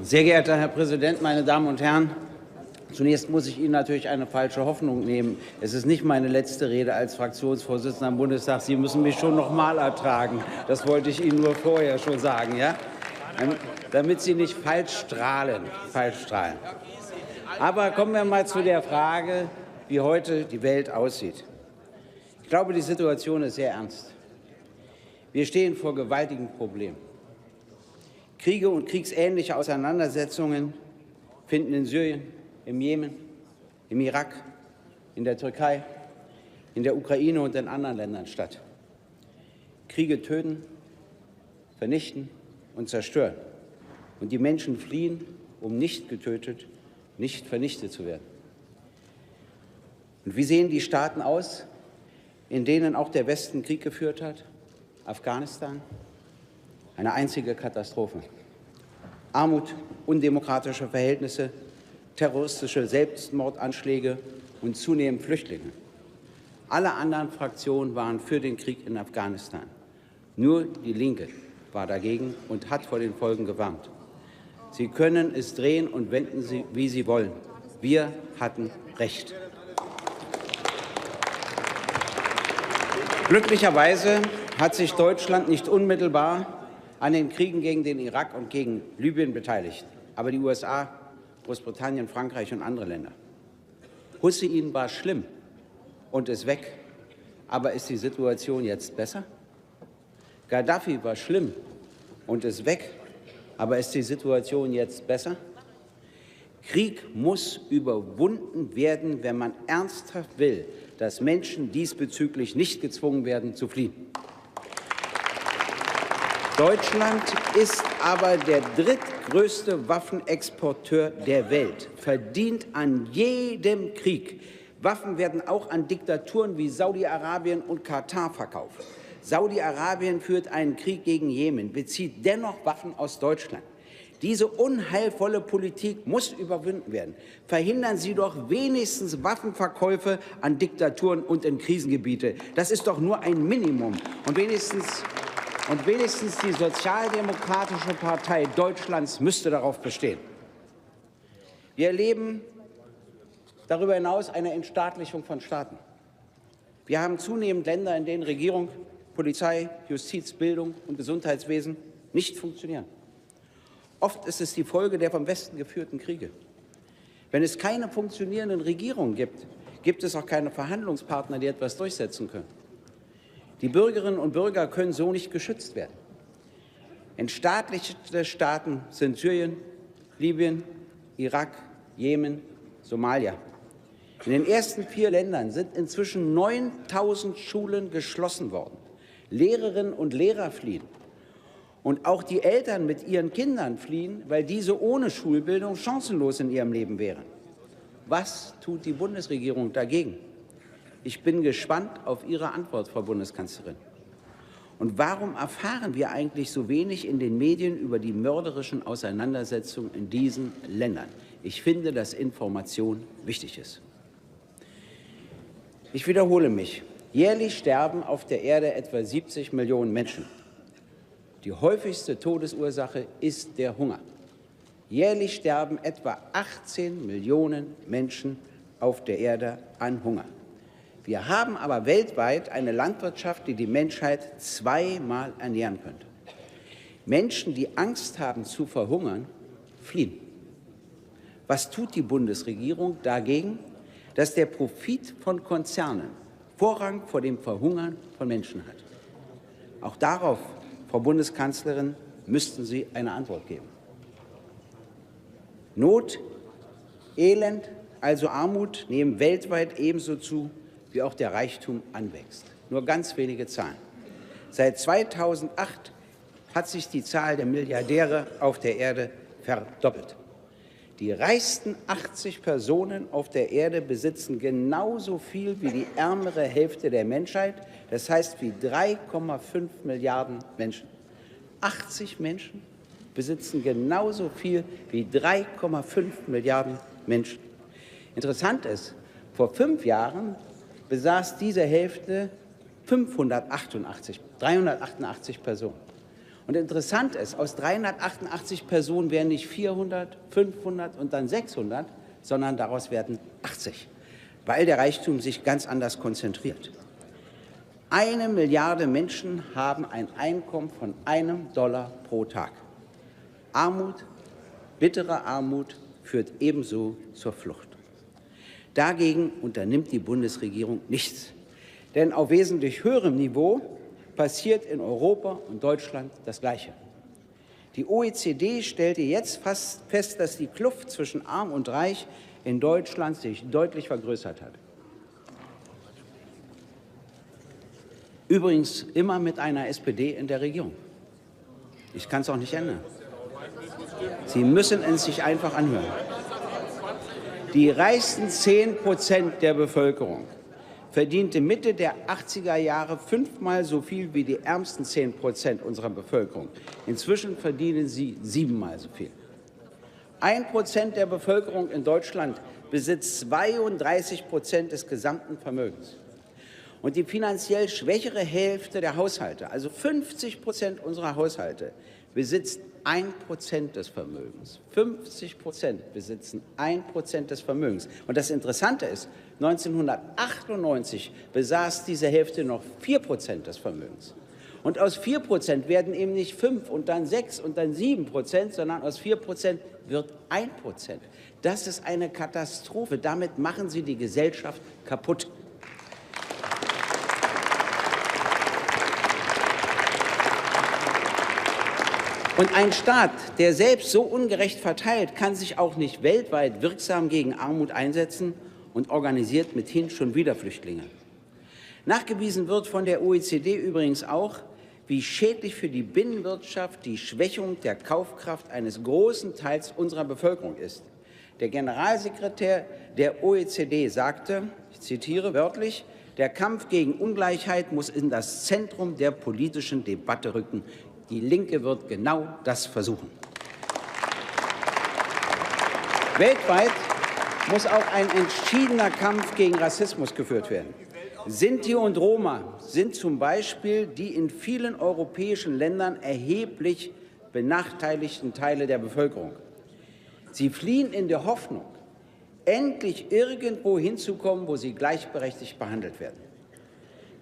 Sehr geehrter Herr Präsident, meine Damen und Herren! Zunächst muss ich Ihnen natürlich eine falsche Hoffnung nehmen. Es ist nicht meine letzte Rede als Fraktionsvorsitzender im Bundestag. Sie müssen mich schon noch mal ertragen. Das wollte ich Ihnen nur vorher schon sagen, ja? Damit Sie nicht falsch strahlen. Aber kommen wir mal zu der Frage, wie heute die Welt aussieht. Ich glaube, die Situation ist sehr ernst. Wir stehen vor gewaltigen Problemen. Kriege und kriegsähnliche Auseinandersetzungen finden in Syrien, im Jemen, im Irak, in der Türkei, in der Ukraine und in anderen Ländern statt. Kriege töten, vernichten und zerstören. Und die Menschen fliehen, um nicht getötet, nicht vernichtet zu werden. Und wie sehen die Staaten aus, in denen auch der Westen Krieg geführt hat? Afghanistan, eine einzige Katastrophe. Armut, undemokratische Verhältnisse, terroristische Selbstmordanschläge und zunehmend Flüchtlinge. Alle anderen Fraktionen waren für den Krieg in Afghanistan. Nur die Linke war dagegen und hat vor den Folgen gewarnt. Sie können es drehen und wenden, wie Sie wollen. Wir hatten Recht. Glücklicherweise hat sich Deutschland nicht unmittelbar an den Kriegen gegen den Irak und gegen Libyen beteiligt, aber die USA, Großbritannien, Frankreich und andere Länder. Hussein war schlimm und ist weg, aber ist die Situation jetzt besser? Gaddafi war schlimm und ist weg, aber ist die Situation jetzt besser? Krieg muss überwunden werden, wenn man ernsthaft will, dass Menschen diesbezüglich nicht gezwungen werden, zu fliehen. Deutschland ist aber der drittgrößte Waffenexporteur der Welt, verdient an jedem Krieg. Waffen werden auch an Diktaturen wie Saudi-Arabien und Katar verkauft. Saudi-Arabien führt einen Krieg gegen Jemen, bezieht dennoch Waffen aus Deutschland. Diese unheilvolle Politik muss überwunden werden. Verhindern Sie doch wenigstens Waffenverkäufe an Diktaturen und in Krisengebiete. Das ist doch nur ein Minimum. Und wenigstens die Sozialdemokratische Partei Deutschlands müsste darauf bestehen. Wir erleben darüber hinaus eine Entstaatlichung von Staaten. Wir haben zunehmend Länder, in denen Regierung, Polizei, Justiz, Bildung und Gesundheitswesen nicht funktionieren. Oft ist es die Folge der vom Westen geführten Kriege. Wenn es keine funktionierenden Regierungen gibt, gibt es auch keine Verhandlungspartner, die etwas durchsetzen können. Die Bürgerinnen und Bürger können so nicht geschützt werden. Entstaatlichte Staaten sind Syrien, Libyen, Irak, Jemen, Somalia. In den ersten 4 Ländern sind inzwischen 9.000 Schulen geschlossen worden. Lehrerinnen und Lehrer fliehen. Und auch die Eltern mit ihren Kindern fliehen, weil diese ohne Schulbildung chancenlos in ihrem Leben wären. Was tut die Bundesregierung dagegen? Ich bin gespannt auf Ihre Antwort, Frau Bundeskanzlerin. Und warum erfahren wir eigentlich so wenig in den Medien über die mörderischen Auseinandersetzungen in diesen Ländern? Ich finde, dass Information wichtig ist. Ich wiederhole mich. Jährlich sterben auf der Erde etwa 70 Millionen Menschen. Die häufigste Todesursache ist der Hunger. Jährlich sterben etwa 18 Millionen Menschen auf der Erde an Hunger. Wir haben aber weltweit eine Landwirtschaft, die die Menschheit 2-mal ernähren könnte. Menschen, die Angst haben zu verhungern, fliehen. Was tut die Bundesregierung dagegen, dass der Profit von Konzernen Vorrang vor dem Verhungern von Menschen hat? Auch darauf, Frau Bundeskanzlerin, müssten Sie eine Antwort geben. Not, Elend, also Armut, nehmen weltweit ebenso zu, wie auch der Reichtum anwächst. Nur ganz wenige Zahlen. Seit 2008 hat sich die Zahl der Milliardäre auf der Erde verdoppelt. Die reichsten 80 Personen auf der Erde besitzen genauso viel wie die ärmere Hälfte der Menschheit, das heißt wie 3,5 Milliarden Menschen. 80 Menschen besitzen genauso viel wie 3,5 Milliarden Menschen. Interessant ist, vor 5 Jahren besaß diese Hälfte 388 Personen. Und interessant ist, aus 388 Personen werden nicht 400, 500 und dann 600, sondern daraus werden 80, weil der Reichtum sich ganz anders konzentriert. 1 Milliarde Menschen haben ein Einkommen von $1 pro Tag. Armut, bittere Armut, führt ebenso zur Flucht. Dagegen unternimmt die Bundesregierung nichts. Denn auf wesentlich höherem Niveau passiert in Europa und Deutschland das Gleiche. Die OECD stellte jetzt fast fest, dass die Kluft zwischen Arm und Reich in Deutschland sich deutlich vergrößert hat. Übrigens immer mit einer SPD in der Regierung. Ich kann es auch nicht ändern. Sie müssen es sich einfach anhören. Die reichsten 10% der Bevölkerung verdiente Mitte der 80er Jahre 5-mal so viel wie die ärmsten 10% unserer Bevölkerung. Inzwischen verdienen sie 7-mal so viel. 1% der Bevölkerung in Deutschland besitzt 32% des gesamten Vermögens. Und die finanziell schwächere Hälfte der Haushalte, also 50% unserer Haushalte, besitzt 1% des Vermögens. 50% besitzen 1% des Vermögens. Und das Interessante ist, 1998 besaß diese Hälfte noch 4% des Vermögens. Und aus 4% werden eben nicht 5 und dann 6 und dann 7%, sondern aus 4% wird 1%. Das ist eine Katastrophe. Damit machen Sie die Gesellschaft kaputt. Und ein Staat, der selbst so ungerecht verteilt, kann sich auch nicht weltweit wirksam gegen Armut einsetzen und organisiert mithin schon wieder Flüchtlinge. Nachgewiesen wird von der OECD übrigens auch, wie schädlich für die Binnenwirtschaft die Schwächung der Kaufkraft eines großen Teils unserer Bevölkerung ist. Der Generalsekretär der OECD sagte, ich zitiere wörtlich, der Kampf gegen Ungleichheit muss in das Zentrum der politischen Debatte rücken. Die Linke wird genau das versuchen. Weltweit muss auch ein entschiedener Kampf gegen Rassismus geführt werden. Sinti und Roma sind zum Beispiel die in vielen europäischen Ländern erheblich benachteiligten Teile der Bevölkerung. Sie fliehen in der Hoffnung, endlich irgendwo hinzukommen, wo sie gleichberechtigt behandelt werden.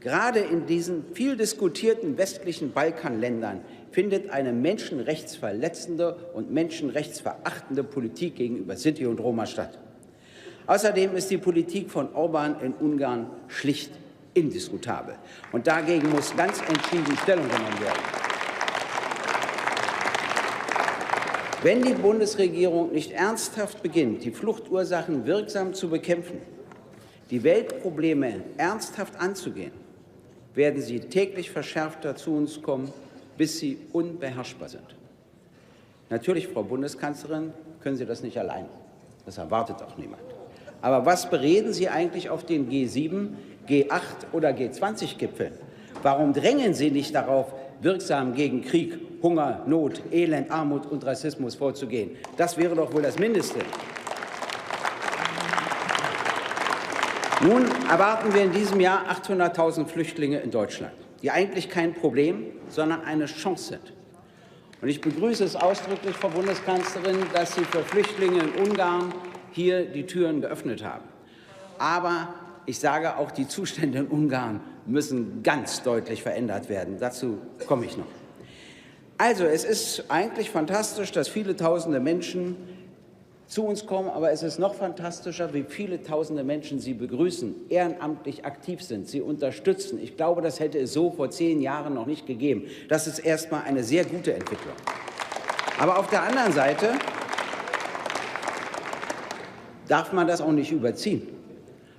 Gerade in diesen viel diskutierten westlichen Balkanländern findet eine menschenrechtsverletzende und menschenrechtsverachtende Politik gegenüber Sinti und Roma statt. Außerdem ist die Politik von Orbán in Ungarn schlicht indiskutabel. Und dagegen muss ganz entschieden Stellung genommen werden. Wenn die Bundesregierung nicht ernsthaft beginnt, die Fluchtursachen wirksam zu bekämpfen, die Weltprobleme ernsthaft anzugehen, werden sie täglich verschärfter zu uns kommen, bis sie unbeherrschbar sind. Natürlich, Frau Bundeskanzlerin, können Sie das nicht allein. Das erwartet auch niemand. Aber was bereden Sie eigentlich auf den G7, G8 oder G20-Gipfeln? Warum drängen Sie nicht darauf, wirksam gegen Krieg, Hunger, Not, Elend, Armut und Rassismus vorzugehen? Das wäre doch wohl das Mindeste. Nun erwarten wir in diesem Jahr 800.000 Flüchtlinge in Deutschland, die eigentlich kein Problem, sondern eine Chance sind. Und ich begrüße es ausdrücklich, Frau Bundeskanzlerin, dass Sie für Flüchtlinge in Ungarn hier die Türen geöffnet haben. Aber ich sage auch, die Zustände in Ungarn müssen ganz deutlich verändert werden. Dazu komme ich noch. Also, es ist eigentlich fantastisch, dass viele tausende Menschen zu uns kommen, aber es ist noch fantastischer, wie viele tausende Menschen Sie begrüßen, ehrenamtlich aktiv sind, Sie unterstützen. Ich glaube, das hätte es so vor 10 Jahren noch nicht gegeben. Das ist erstmal eine sehr gute Entwicklung. Aber auf der anderen Seite darf man das auch nicht überziehen.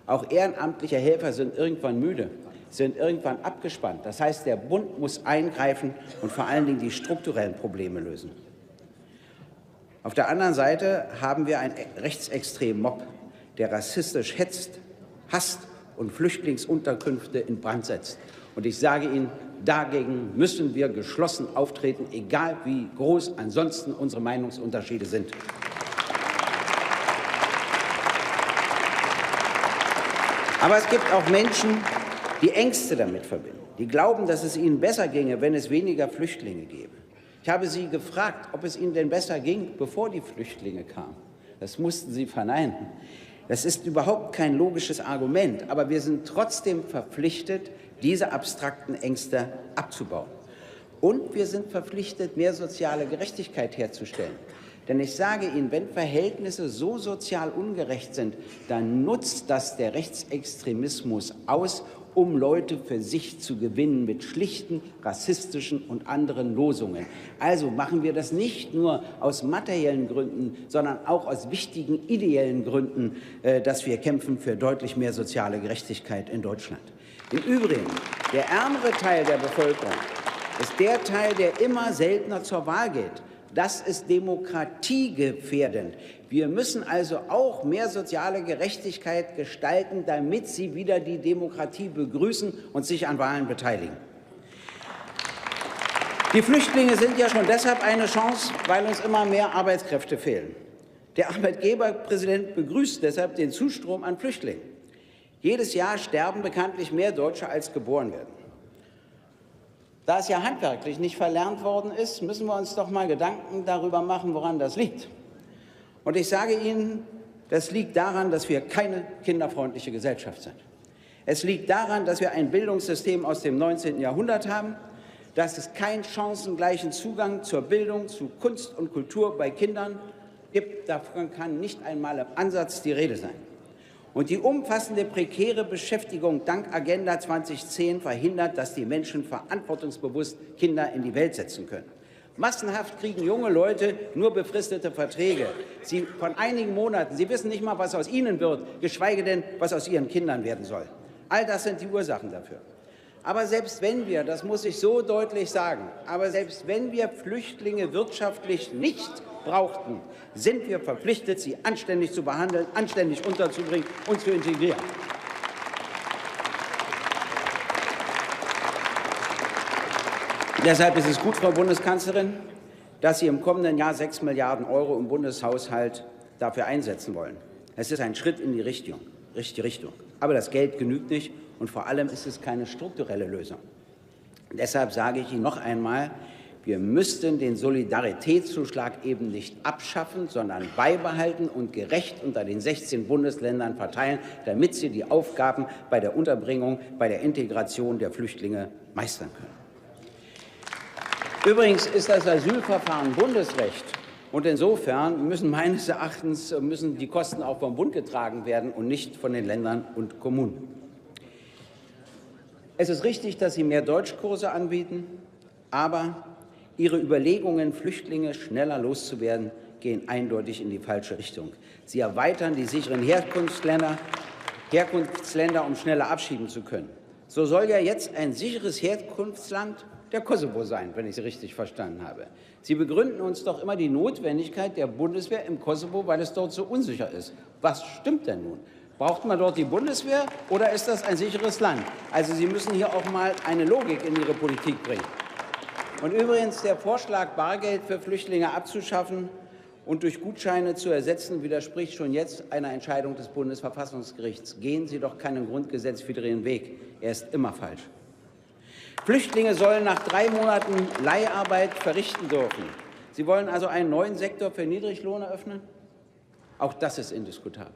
Auch ehrenamtliche Helfer sind irgendwann müde, sind irgendwann abgespannt. Das heißt, der Bund muss eingreifen und vor allen Dingen die strukturellen Probleme lösen. Auf der anderen Seite haben wir einen rechtsextremen Mob, der rassistisch hetzt, hasst und Flüchtlingsunterkünfte in Brand setzt. Und ich sage Ihnen, dagegen müssen wir geschlossen auftreten, egal wie groß ansonsten unsere Meinungsunterschiede sind. Aber es gibt auch Menschen, die Ängste damit verbinden, die glauben, dass es ihnen besser ginge, wenn es weniger Flüchtlinge gäbe. Ich habe Sie gefragt, ob es Ihnen denn besser ging, bevor die Flüchtlinge kamen. Das mussten Sie verneinen. Das ist überhaupt kein logisches Argument, aber wir sind trotzdem verpflichtet, diese abstrakten Ängste abzubauen. Und wir sind verpflichtet, mehr soziale Gerechtigkeit herzustellen. Denn ich sage Ihnen, wenn Verhältnisse so sozial ungerecht sind, dann nutzt das der Rechtsextremismus aus, um Leute für sich zu gewinnen mit schlichten, rassistischen und anderen Losungen. Also machen wir das nicht nur aus materiellen Gründen, sondern auch aus wichtigen ideellen Gründen, dass wir kämpfen für deutlich mehr soziale Gerechtigkeit in Deutschland. Im Übrigen, der ärmere Teil der Bevölkerung ist der Teil, der immer seltener zur Wahl geht. Das ist demokratiegefährdend. Wir müssen also auch mehr soziale Gerechtigkeit gestalten, damit sie wieder die Demokratie begrüßen und sich an Wahlen beteiligen. Die Flüchtlinge sind ja schon deshalb eine Chance, weil uns immer mehr Arbeitskräfte fehlen. Der Arbeitgeberpräsident begrüßt deshalb den Zustrom an Flüchtlingen. Jedes Jahr sterben bekanntlich mehr Deutsche, als geboren werden. Da es ja handwerklich nicht verlernt worden ist, müssen wir uns doch mal Gedanken darüber machen, woran das liegt. Und ich sage Ihnen, das liegt daran, dass wir keine kinderfreundliche Gesellschaft sind. Es liegt daran, dass wir ein Bildungssystem aus dem 19. Jahrhundert haben, dass es keinen chancengleichen Zugang zur Bildung, zu Kunst und Kultur bei Kindern gibt. Davon kann nicht einmal im Ansatz die Rede sein. Und die umfassende prekäre Beschäftigung dank Agenda 2010 verhindert, dass die Menschen verantwortungsbewusst Kinder in die Welt setzen können. Massenhaft kriegen junge Leute nur befristete Verträge. Sie von einigen Monaten, sie wissen nicht mal, was aus ihnen wird, geschweige denn, was aus ihren Kindern werden soll. All das sind die Ursachen dafür. Aber selbst wenn wir, das muss ich so deutlich sagen, aber selbst wenn wir Flüchtlinge wirtschaftlich nicht brauchten, sind wir verpflichtet, sie anständig zu behandeln, anständig unterzubringen und zu integrieren. Deshalb ist es gut, Frau Bundeskanzlerin, dass Sie im kommenden Jahr 6 Milliarden € im Bundeshaushalt dafür einsetzen wollen. Es ist ein Schritt in die richtige Richtung. Aber das Geld genügt nicht, und vor allem ist es keine strukturelle Lösung. Und deshalb sage ich Ihnen noch einmal, wir müssten den Solidaritätszuschlag eben nicht abschaffen, sondern beibehalten und gerecht unter den 16 Bundesländern verteilen, damit sie die Aufgaben bei der Unterbringung, bei der Integration der Flüchtlinge meistern können. Übrigens ist das Asylverfahren Bundesrecht, und insofern müssen meines Erachtens die Kosten auch vom Bund getragen werden und nicht von den Ländern und Kommunen. Es ist richtig, dass Sie mehr Deutschkurse anbieten, aber Ihre Überlegungen, Flüchtlinge schneller loszuwerden, gehen eindeutig in die falsche Richtung. Sie erweitern die sicheren Herkunftsländer, um schneller abschieben zu können. So soll ja jetzt ein sicheres Herkunftsland der Kosovo sein, wenn ich Sie richtig verstanden habe. Sie begründen uns doch immer die Notwendigkeit der Bundeswehr im Kosovo, weil es dort so unsicher ist. Was stimmt denn nun? Braucht man dort die Bundeswehr oder ist das ein sicheres Land? Also Sie müssen hier auch mal eine Logik in Ihre Politik bringen. Und übrigens, der Vorschlag, Bargeld für Flüchtlinge abzuschaffen und durch Gutscheine zu ersetzen, widerspricht schon jetzt einer Entscheidung des Bundesverfassungsgerichts. Gehen Sie doch keinen grundgesetzwidrigen Weg. Er ist immer falsch. Flüchtlinge sollen nach 3 Monaten Leiharbeit verrichten dürfen. Sie wollen also einen neuen Sektor für Niedriglohn eröffnen? Auch das ist indiskutabel.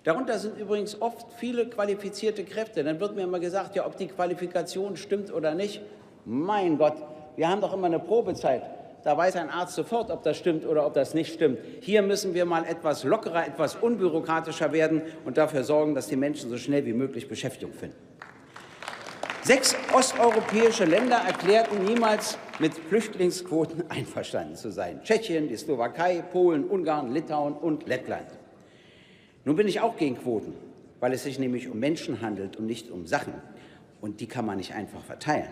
Darunter sind übrigens oft viele qualifizierte Kräfte. Dann wird mir immer gesagt, ja, ob die Qualifikation stimmt oder nicht. Mein Gott, wir haben doch immer eine Probezeit. Da weiß ein Arzt sofort, ob das stimmt oder ob das nicht stimmt. Hier müssen wir mal etwas lockerer, etwas unbürokratischer werden und dafür sorgen, dass die Menschen so schnell wie möglich Beschäftigung finden. 6 osteuropäische Länder erklärten niemals, mit Flüchtlingsquoten einverstanden zu sein. Tschechien, die Slowakei, Polen, Ungarn, Litauen und Lettland. Nun bin ich auch gegen Quoten, weil es sich nämlich um Menschen handelt und nicht um Sachen. Und die kann man nicht einfach verteilen.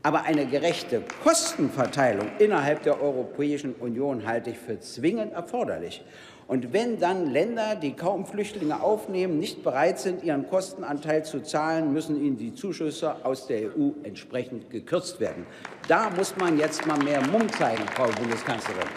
Aber eine gerechte Kostenverteilung innerhalb der Europäischen Union halte ich für zwingend erforderlich. Und wenn dann Länder, die kaum Flüchtlinge aufnehmen, nicht bereit sind, ihren Kostenanteil zu zahlen, müssen ihnen die Zuschüsse aus der EU entsprechend gekürzt werden. Da muss man jetzt mal mehr Mumm zeigen, Frau Bundeskanzlerin.